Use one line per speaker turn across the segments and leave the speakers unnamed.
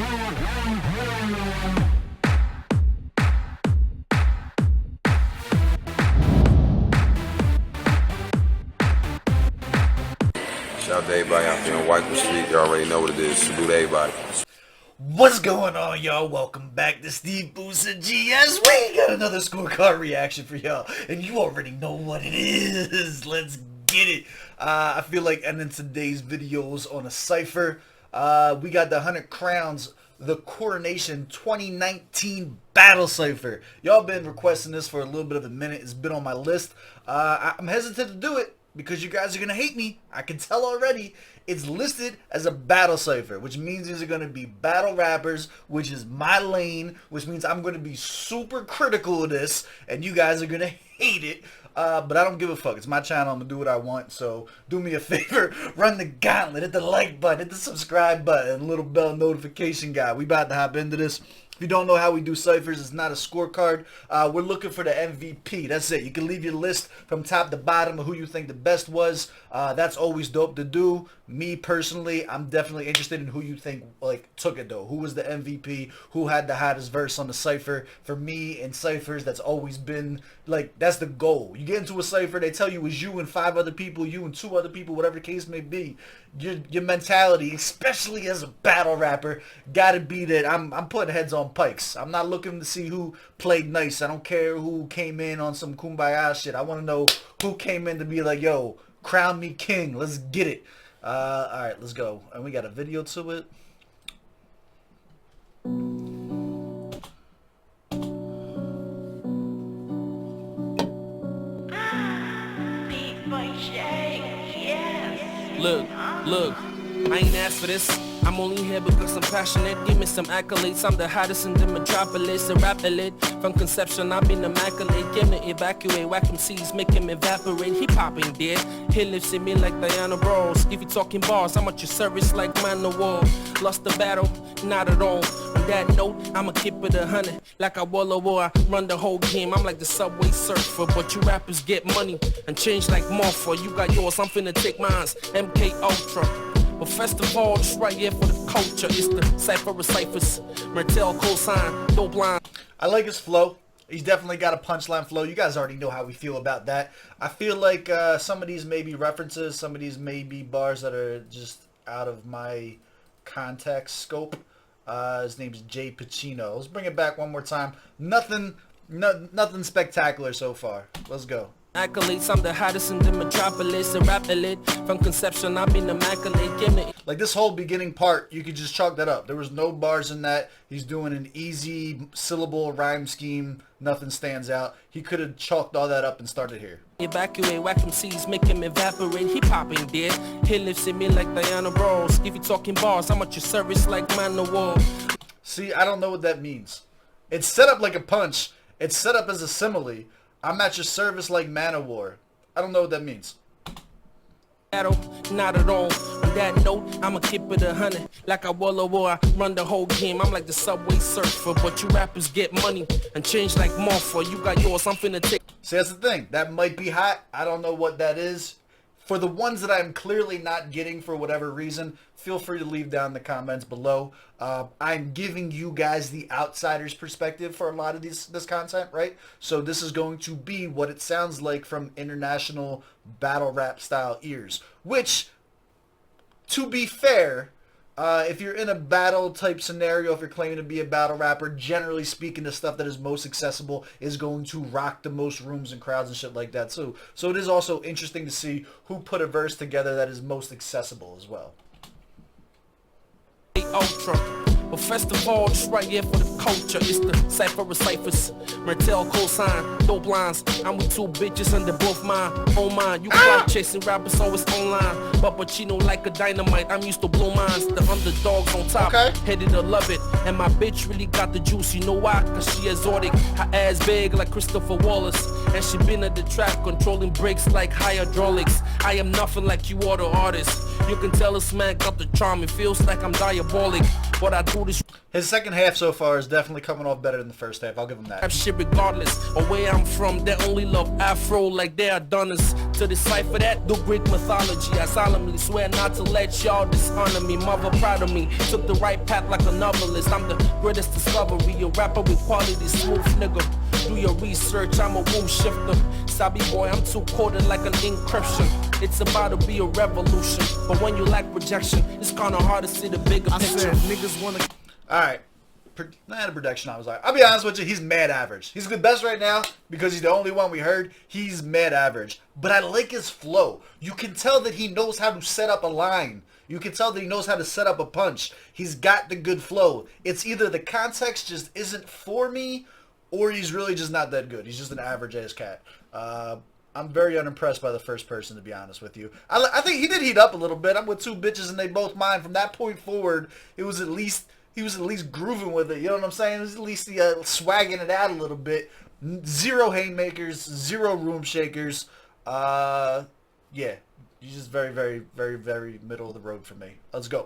Shout out to everybody out there on White Street. You already know what it is. Salute to everybody.
What's going on, y'all? Welcome back to SteveBussaGS. We got another scorecard reaction for y'all, and you already know what it is. Let's get it. I feel like ending today's videos on a Cypher. We got the 100 Crowns, the Coronation 2019 Battle Cypher. Y'all been requesting this for a little bit of a minute. It's been on my list. I'm hesitant to do it because you guys are going to hate me. I can tell already. It's listed as a battle cypher, which means these are going to be battle rappers, which is my lane, which means I'm going to be super critical of this, and you guys are going to hate it. But I don't give a fuck. It's my channel. I'm going to do what I want. So do me a favor. Run the gauntlet. Hit the like button. Hit the subscribe button. Little bell notification guy. We about to hop into this. If you don't know how we do ciphers, it's not a scorecard. We're looking for the MVP. That's it. You can leave your list from top to bottom of who you think the best was. That's always dope to do. Me personally, I'm definitely interested in who you think took it though. Who was the MVP? Who had the hottest verse on the cipher? For me in ciphers, that's always been that's the goal. You get into a cipher, they tell you it's you and 5 other people, you and 2 other people, whatever the case may be. Your mentality, especially as a battle rapper, gotta be that I'm putting heads on pikes. I'm not looking to see who played nice. I don't care who came in on some kumbaya shit. I want to know who came in to be like, yo, crown me king. Let's get it. Alright, let's go. And we got a video to it.
Look, I ain't asked for this. I'm only here because I'm passionate. Give me some accolades. I'm the hottest in the metropolis. A rap elite. From conception, I've been immaculate. Give me evacuate. Whack him seeds, make him evaporate. He popping dead. He lives in me like Diana Bros. If you talking bars, I'm at your service like man the wall. Lost the battle? Not at all. On that note, I'ma keep it 100. Like I wall a war, I run the whole game. I'm like the subway surfer. But you rappers get money and change like Morpher. You got yours, I'm finna take mines. MK Ultra. But first of all, just right here for the culture. It's the Cypher of Cyphers. Mertel cosign, dope line.
I like his flow. He's definitely got a punchline flow. You guys already know how we feel about that. I feel like some of these may be references. Some of these may be bars that are just out of my context scope. His name's Jay Pacino. Let's bring it back one more time. Nothing spectacular so far. Let's go.
Accolades, I'm the hottest in the metropolis. A rap elite. From conception, I've been immaculate. Give me
this whole beginning part, you could just chalk that up. There was no bars in that. He's doing an easy syllable rhyme scheme. Nothing stands out. He could have chalked all that up and started here.
Evacuate, whack him seeds, make him evaporate. He popping dead. He lives in me like Diana Bros. If you talking bars, I'm at your service like man the wall.
See, I don't know what that means. It's set up like a punch. It's set up as a simile. I'm at your service like man of war. I don't know what that means.
Not at all. On that note, I'ma keep it 100. Like I wall a war, I run the whole game. I'm like the subway surfer. But you rappers get money and change like Morpher. You got yours, I'm finna take.
See, that's the thing. That might be hot. I don't know what that is. For the ones that I'm clearly not getting for whatever reason, feel free to leave down in the comments below. I'm giving you guys the outsider's perspective for a lot of this content, right? So this is going to be what it sounds like from international battle rap style ears. Which, to be fair, if you're in a battle type scenario, if you're claiming to be a battle rapper, generally speaking, the stuff that is most accessible is going to rock the most rooms and crowds and shit like that too. So it is also interesting to see who put a verse together that is most accessible as well.
Ultra. But first of all, just right here for the culture. It's the Cypher of Cyphers. Mertel cosign, dope lines. I'm with 2 bitches and they're both mine. Oh mine, you clout chasing rappers always online. But Pacino like a dynamite. I'm used to blow mines. The underdogs on top, headed to love it. And my bitch really got the juice. You know why? Cause she exotic. Her ass big like Christopher Wallace. And she been at the track controlling brakes like hydraulics. I am nothing like you other artists. You can tell this man got the charm. It feels like I'm diabolic, but I do this
His second half so far is definitely coming off better than the first half. I'll give him
rap
that.
shit regardless of where I'm from. They only love Afro like they are donors. To decipher that, do Greek mythology. I solemnly swear not to let y'all dishonor me. Mother proud of me, took the right path like a novelist. I'm the greatest discovery, a rapper with quality, smooth nigga. Do your research, I'm a womb shifter. Sabi boy, I'm too coded like an encryption. It's about to be a revolution, but when you lack projection, it's kinda hard to see the bigger picture.
said niggas wanna.
Alright. Not a production, I was like, I'll be honest with you, he's mad average. He's the best right now because he's the only one we heard. He's mad average. But I like his flow. You can tell that he knows how to set up a line. You can tell that he knows how to set up a punch. He's got the good flow. It's either the context just isn't for me, or he's really just not that good. He's just an average-ass cat. I'm very unimpressed by the first person, to be honest with you. I think he did heat up a little bit. I'm with two bitches and they both mine. From that point forward, it was at least... He was at least grooving with it, you know what I'm saying? It was at least swagging it out a little bit. Zero haymakers, zero room shakers. Yeah, he's just very, very, very, very middle of the road for me. Let's go.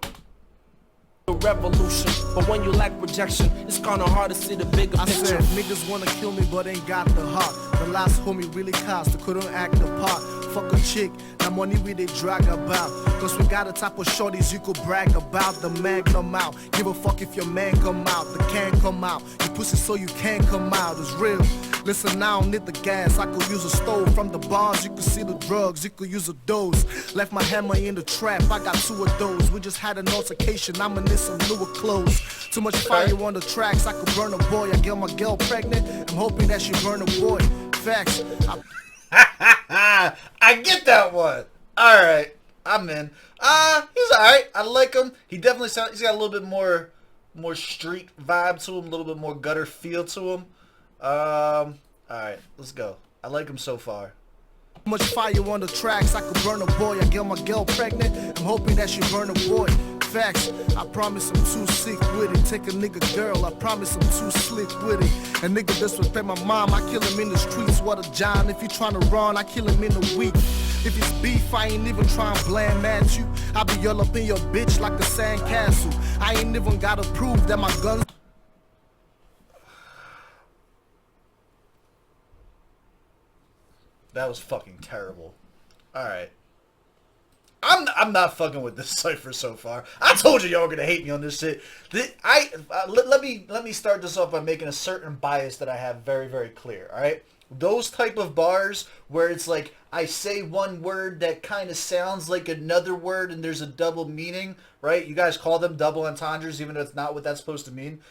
Revolution, but when you lack projection, it's kinda hard to see the bigger
I
picture.
said niggas wanna kill me but ain't got the heart. The last homie really cost, couldn't act the part. Fuck a chick, now money we they drag about. Cause we got a type of shorties you could brag about. The man come out, give a fuck if your man come out. The can come out, you pussy so you can come out. It's real. Listen, I don't need the gas, I could use a stove. From the bars, you could see the drugs, you could use a dose. Left my hammer in the trap, I got 2 of those. We just had an altercation, I'ma need some newer clothes. Too much fire on the tracks, I could burn a boy. I get my girl pregnant, I'm hoping that she burn a boy. Facts.
I get that one. Alright, I'm in. He's alright. I like him. He definitely sounds, he's got a little bit more street vibe to him, a little bit more gutter feel to him. Alright, let's go. I like him so far.
Too much fire on the tracks, I could burn a boy. I get my girl pregnant, I'm hoping that she burn a boy. Facts, I promise I'm too sick with it. Take a nigga girl, I promise I'm too slick with it. A nigga disrespect my mom, I kill him in the streets. What a John, if you tryna run, I kill him in a week. If it's beef, I ain't even tryna blame at you. I be all up in your bitch like a sandcastle. I ain't even gotta prove that my guns.
That was fucking terrible. Alright. I'm not fucking with this Cypher so far. I told you y'all were gonna hate me on this shit. Let me start this off by making a certain bias that I have very, very clear. Alright? Those type of bars where it's like I say one word that kind of sounds like another word and there's a double meaning, right? You guys call them double entendres even though it's not what that's supposed to mean.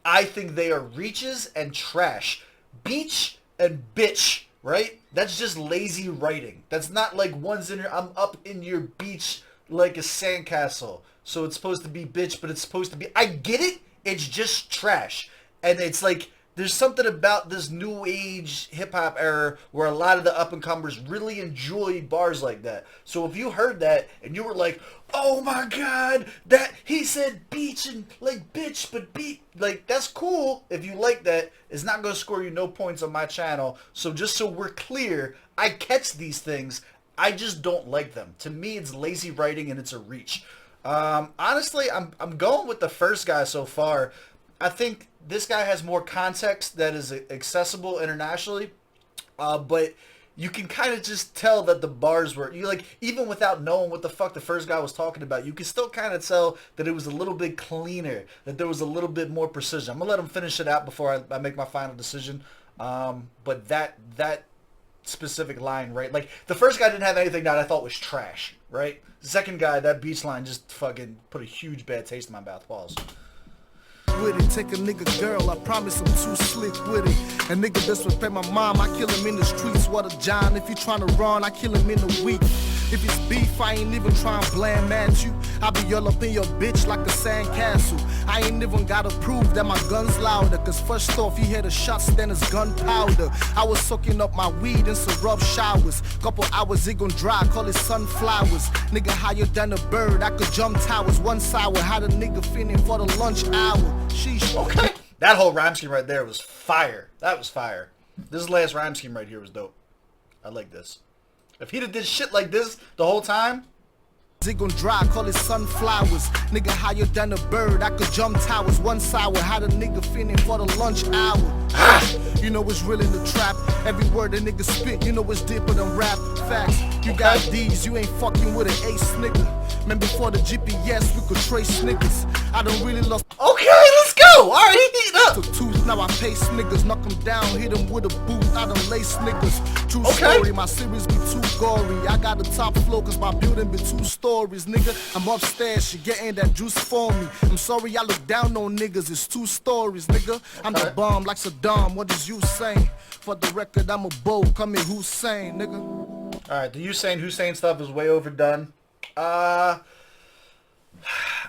I think they are reaches and trash. Beach and bitch. Right? That's just lazy writing. That's not like one's in your, I'm up in your beach like a sandcastle. So it's supposed to be bitch, but it's supposed to be, I get it. It's just trash. And it's like, there's something about this new age hip hop era where a lot of the up and comers really enjoy bars like that. So if you heard that and you were like, oh my God, that he said beach and like bitch, but beat, like that's cool. If you like that, it's not going to score you no points on my channel. So just so we're clear, I catch these things. I just don't like them. To me, it's lazy writing and it's a reach. Honestly, I'm going with the first guy so far. I think this guy has more context that is accessible internationally, but you can kind of just tell that the bars were, you like, even without knowing what the fuck the first guy was talking about, you can still kind of tell that it was a little bit cleaner, that there was a little bit more precision. I'm gonna let him finish it out before I make my final decision. But that specific line, right? Like the first guy didn't have anything that I thought was trash, right? The second guy, that beach line just fucking put a huge bad taste in my mouth. Pause.
With it, take a nigga girl, I promise I'm too slick with it. A nigga disrespect my mom, I kill him in the streets. What a John, if you tryna run, I kill him in a week. If it's beef, I ain't even tryna blame at you. I be all up in your bitch like a sandcastle. I ain't even gotta prove that my gun's louder. Cause first off, he hit a shot, then it's gunpowder. I was soaking up my weed in some rough showers. Couple hours, it gon' dry, call it sunflowers. Nigga higher than a bird, I could jump towers. One sour, had a nigga feeling for the lunch hour. Sheesh.
Okay. That whole rhyme scheme right there was fire. That was fire. This last rhyme scheme right here was dope. I like this. If he'd have did shit like this the whole time,
Zig gon' dry, call it sunflowers. Nigga higher than a bird, I could jump towers. One sour, had a nigga feeling for the lunch hour. You know it's real in the trap. Every word a nigga spit, you know it's deeper than rap. Facts, you got these, you ain't fucking with an ace nigga. Man, before the GPS, we could trace niggas. I don't really love.
Okay, let's go. All right, heat up.
Took tooth, now I pace niggas, knock them down, hit them with a boot, I done lace niggas. True story, my series be too gory. I got the top floor cause my building be 2 stories, nigga. I'm upstairs, she getting that juice for me. I'm sorry I look down on niggas, it's 2 stories, nigga. I'm the bomb like Saddam, what is you saying? For the record, I'm a bow, come in Hussein, nigga.
Alright, the Hussein stuff is way overdone.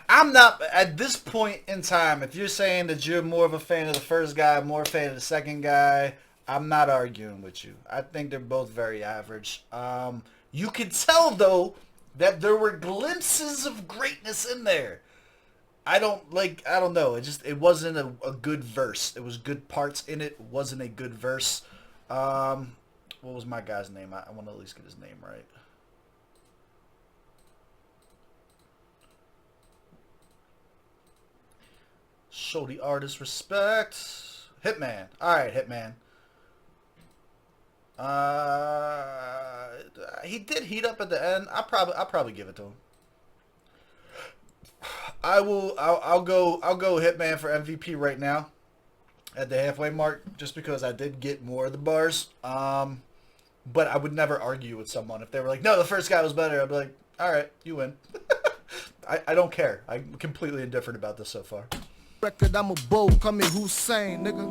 I'm not, at this point in time, if you're saying that you're more of a fan of the first guy, more a fan of the second guy, I'm not arguing with you. I think they're both very average. You could tell, though, that there were glimpses of greatness in there. I don't know. It wasn't a good verse. It was good parts in it. It wasn't a good verse. What was my guy's name? I want to at least get his name right. Show the artist respect. Hitman. Alright, Hitman. He did heat up at the end. I'll probably give it to him. I'll go Hitman for MVP right now at the halfway mark, just because I did get more of the bars. But I would never argue with someone if they were like, no, the first guy was better. I'd be like, alright, you win. I don't care. I'm completely indifferent about this so far.
Record, I'm a bow, come in Hussein, nigga.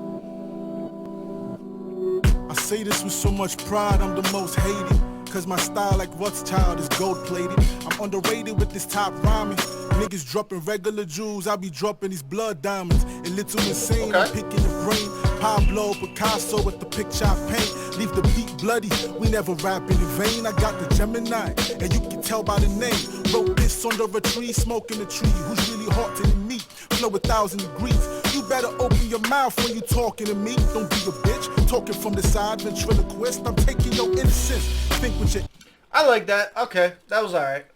I say this with so much pride, I'm the most hated. Cause my style like Rothschild is gold plated. I'm underrated with this top rhyming. Niggas dropping regular jewels, I be dropping these blood diamonds. A little insane, I'm picking your brain. Pablo, Picasso with the picture I paint. Leave the beat bloody, we never rapping in vain. I got the Gemini, and you can tell by the name. Wrote this under a tree, smoking a tree. Who's really hotter than me? Flow 1,000 degrees. You better open your mouth when you talking to me. Don't be a bitch, talking from the side, ventriloquist. I'm taking your innocence. Think with your...
I like that. Okay, that was alright.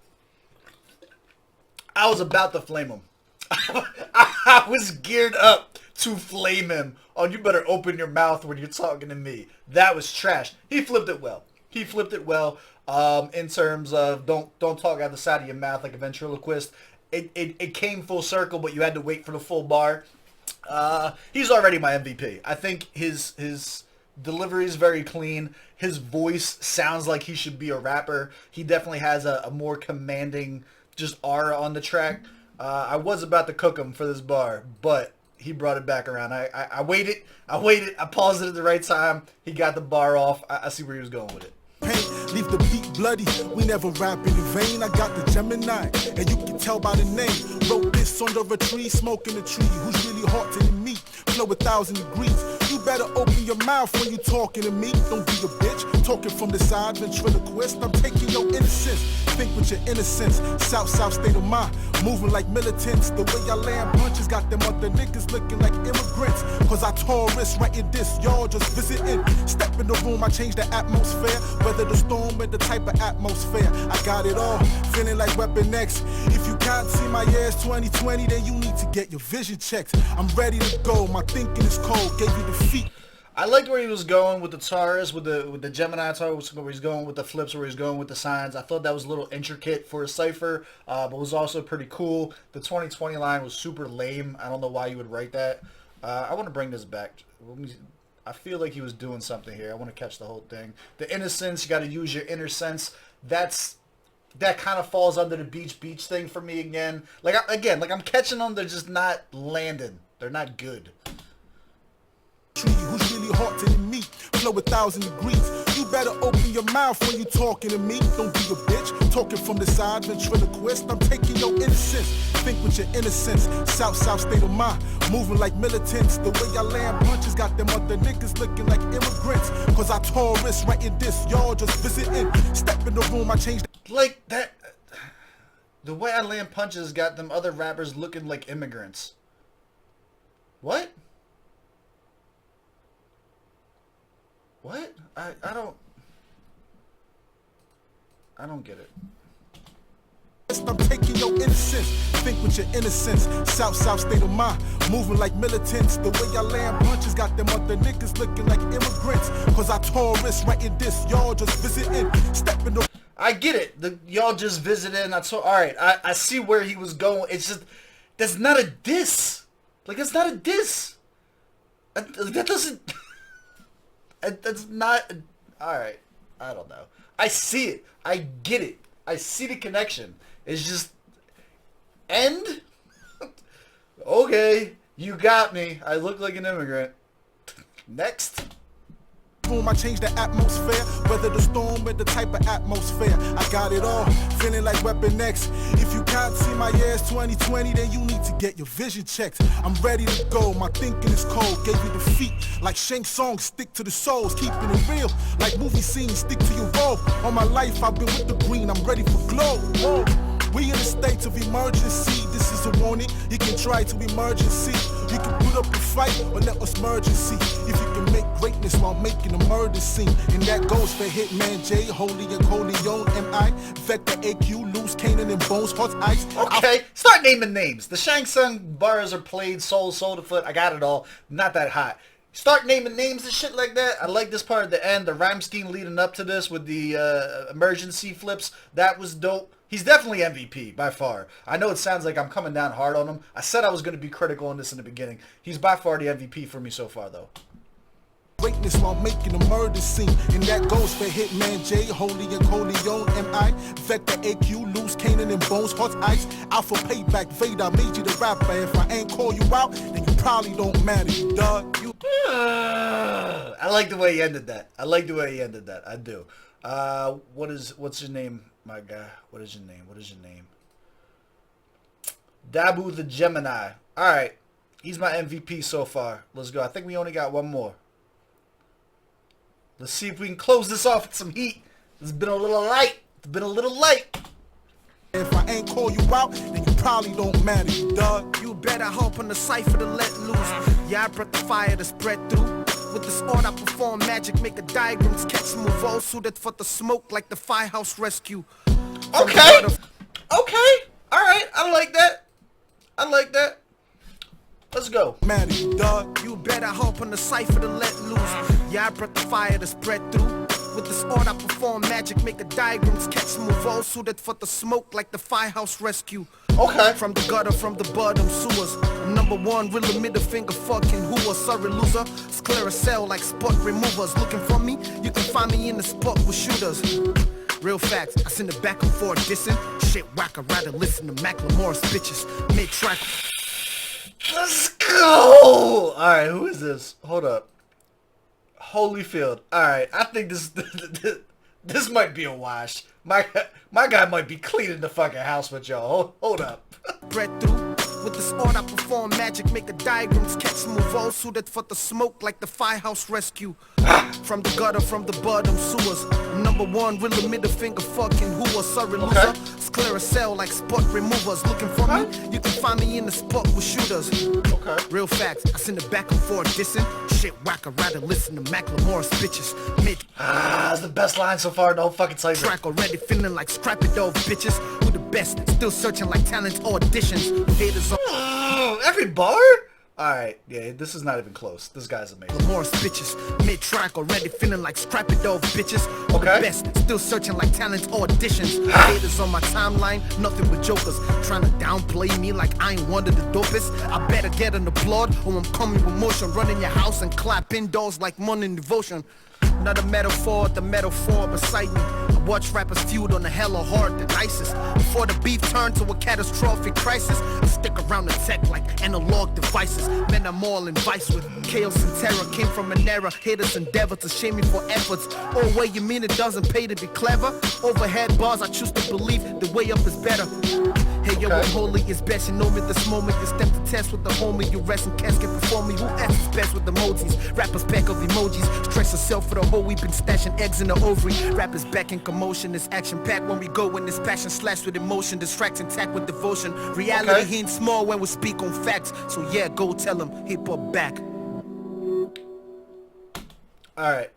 I was about to flame him. I was geared up to flame him. Oh, you better open your mouth when you're talking to me. That was trash. He flipped it well. He flipped it well. In terms of don't talk out the side of your mouth like a ventriloquist. It came full circle, but you had to wait for the full bar. He's already my MVP. I think his delivery is very clean. His voice sounds like he should be a rapper. He definitely has a more commanding just aura on the track. I was about to cook him for this bar, but he brought it back around. I waited. I paused it at the right time. He got the bar off. I see where he was going with it.
Paint, leave the beat bloody. We never rapping in vain. I got the Gemini, and you can tell by the name. Wrote this under a tree, smoking a tree. Who's really hotter than me? Flow 1,000 degrees. You better open your mouth when you talking to me. Don't be a bitch, talking from the side, ventriloquist. I'm taking your innocence. Think with your innocence. South state of mind, moving like militants. The way I land punches got them other niggas looking like immigrants. Cause I tourists writing this, y'all just visiting. Step in the room, I change the atmosphere. Whether the storm or the type of atmosphere, I got it all, feeling like Weapon X. If you can't see my years 2020, then you need to get your vision checked. I'm ready to go, my thinking is cold, gave you defeat.
I liked where he was going with the Taurus, with the Gemini Taurus, where he's going with the flips, where he's going with the signs. I thought that was a little intricate for a Cypher, but was also pretty cool. The 2020 line was super lame. I don't know why you would write that. I want to bring this back. I feel like he was doing something here. I want to catch the whole thing. The innocence, you got to use your inner sense. That kind of falls under the beach thing for me again. I'm catching them. They're just not landing. They're not good.
Who's really hotter than me? Flow 1,000 degrees. You better open your mouth when you talking to me. Don't be a bitch, talking from the side, ventriloquist. I'm taking your innocence. Think with your innocence. South state of mind, moving like militants. The way I land punches got them other niggas looking like immigrants. Cause I tourists writing this, y'all just visiting. Step in the room, I changed.
Like that. The way I land punches got them other rappers looking like immigrants. What? What? I don't get it.
I'm taking your innocence. Think with your innocence. South state of mind. Moving like militants. The way I land punches got them other niggas looking like immigrants. Cause I tourists writing this. Y'all just visiting. Stepping the...
I get it. Y'all just visiting. Alright, I see where he was going. It's just, that's not a diss. Like, that's not a diss. That doesn't... That's not... Alright, I don't know. I see it. I get it. I see the connection. It's just... End? Okay, you got me. I look like an immigrant. Next.
I change the atmosphere, weather the storm with the type of atmosphere. I got it all, feeling like Weapon X. If you can't see my years 2020, then you need to get your vision checked. I'm ready to go, my thinking is cold. Gave you the feet, like Shank songs, stick to the souls. Keeping it real, like movie scenes, stick to your role. All my life I've been with the green, I'm ready for glow. Whoa. We in a state of emergency, this is a warning. You can try to emergency. You can put up a fight or let us merge and see if you can make greatness while making a murder scene. And that goes for Hitman J, Holy and Coleon, M.I. Vector AQ, Loose Canaan and Bones, Hot Ice.
Okay, start naming names. The Shang Tsung bars are played, Soul, Sodafoot, I got it all. Not that hot. Start naming names and shit like that. I like this part at the end, the rhyme scheme leading up to this with the emergency flips. That was dope. He's definitely MVP, by far. I know it sounds like I'm coming down hard on him. I said I was going to be critical on this in the beginning. He's by far the MVP for me so far, though.
Greatness while making a murder scene. And that goes for Hitman J, Holy and Coleon, M.I. Vector AQ, Loose Canaan and Bones, Hot Ice. Alpha Payback, Vader, made you the rapper. If I ain't call you out, then you probably don't matter, you dog.
I like the way he ended that. I like the way he ended that. I do. What's your name, my guy? What is your name? What is your name? Dabu the Gemini. Alright. He's my MVP so far. Let's go. I think we only got one more. Let's see if we can close this off with some heat. It's been a little light. It's been a little light.
If I ain't call you out, then you probably don't matter, you dog.
You better hope on the Cypher to let loose. Yeah, I brought the fire to spread through. With this art I perform magic, make a diagram, sketch move, all suited for the smoke like the firehouse rescue.
Okay. Okay. Alright. I like that. I like that. Let's go.
Matter, you dog.
You better hope on the Cypher to let loose. Yeah, I brought the fire to spread through. With this art I perform magic, make a diagram, sketch move, all suited for the smoke like the firehouse rescue.
Okay.
From the gutter, from the bottom sewers. I'm number one, real middle finger fucking who was sorry loser. Scleracell like spot removers. Looking for me? You can find me in the spot with shooters. Real facts, I send it back and forth dissing. Shit whack, I'd rather listen to Macklemore's bitches. Mid-track.
Let's go! Alright, who is this? Hold up. Holyfield. Alright, I think this might be a wash. My guy might be cleaning the fucking house with y'all. Hold up.
Bread through. With this art I perform magic, make a diagram, sketch move, all suited for the smoke like the firehouse rescue. From the gutter, from the bottom sewers. I'm number one, real middle finger fucking who was sorry loser. Scleracell like spot removers. Looking for me? You can find me in the spot with shooters.
Okay.
Real facts, I send it back and forth dissing. Shit whack, I'd rather listen to Macklemore's bitches.
That's the best line so far in the whole fucking Cypher.
Track already feeling like scrappy dove bitches. Who the best? Still searching like talents auditions. Haters
every bar? Alright, yeah, this is not even close. This guy's amazing.
Morris bitches, mid-track already feeling like scrappy dove bitches.
Okay.
The best, still searching like talent auditions. Haters on my timeline, nothing but jokers. Trying to downplay me like I ain't one of the dopest. I better get an applaud or I'm coming with motion. Running your house and clap indoors like morning devotion. Not a metaphor, the metaphor beside me. I watch rappers feud on the hella hard, the nicest. Before the beef turned to a catastrophic crisis, I stick around the tech like analog devices. Men I'm all in vice with chaos and terror. Came from an era, haters endeavor to shame me for efforts. Oh wait, you mean it doesn't pay to be clever? Overhead bars, I choose to believe the way up is better. Hey yo, I'm holy is best. You know me this moment. You step to test with the homie. You rest in casket before me. Who else is best with emojis? Rappers pack of emojis. Stress yourself for the whole week. Been stashing eggs in the ovary. Rappers back in commotion. It's action packed when we go in this passion. Slash with emotion. Distract and tack with devotion. Reality hints small when we speak on facts. So yeah, go tell them hip hop back.
Alright.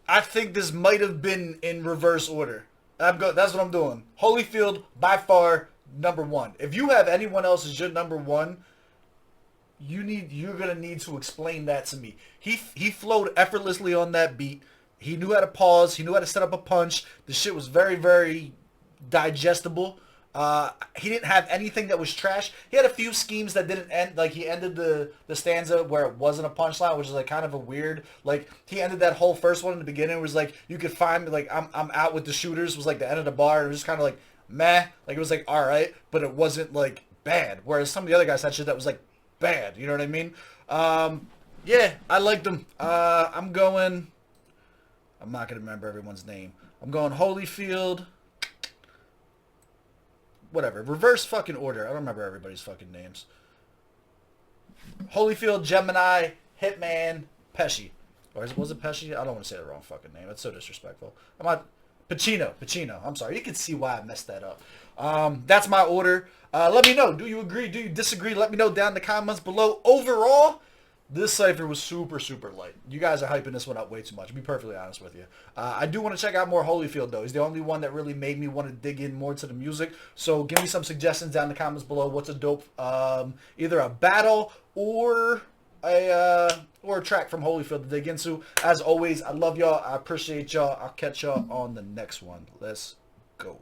I think this might have been in reverse order. That's what I'm doing. Holyfield, by far, number one. If you have anyone else as your number one, you're gonna need to explain that to me. He flowed effortlessly on that beat. He knew how to pause. He knew how to set up a punch. The shit was very, very digestible. He didn't have anything that was trash. He had a few schemes that didn't end. Like, he ended the stanza where it wasn't a punchline, which is like kind of a weird. Like, he ended that whole first one in the beginning. It was like, you could find me, like, I'm out with the shooters, was like the end of the bar. And it was just kind of like, meh. Like, it was like, all right, but it wasn't like bad. Whereas some of the other guys had shit that was like bad. You know what I mean? Yeah, I liked him. I'm not gonna remember everyone's name. I'm going Holyfield. Whatever. Reverse fucking order. I don't remember everybody's fucking names. Holyfield, Gemini, Hitman, Pesci. Or was it Pesci? I don't want to say the wrong fucking name. That's so disrespectful. Pacino. I'm sorry. You can see why I messed that up. That's my order. Let me know. Do you agree? Do you disagree? Let me know down in the comments below. Overall, this Cypher was super, super light. You guys are hyping this one up way too much, to be perfectly honest with you. I do want to check out more Holyfield, though. He's the only one that really made me want to dig in more to the music. So give me some suggestions down in the comments below. What's a dope, either a battle or a track from Holyfield to dig into. As always, I love y'all. I appreciate y'all. I'll catch y'all on the next one. Let's go.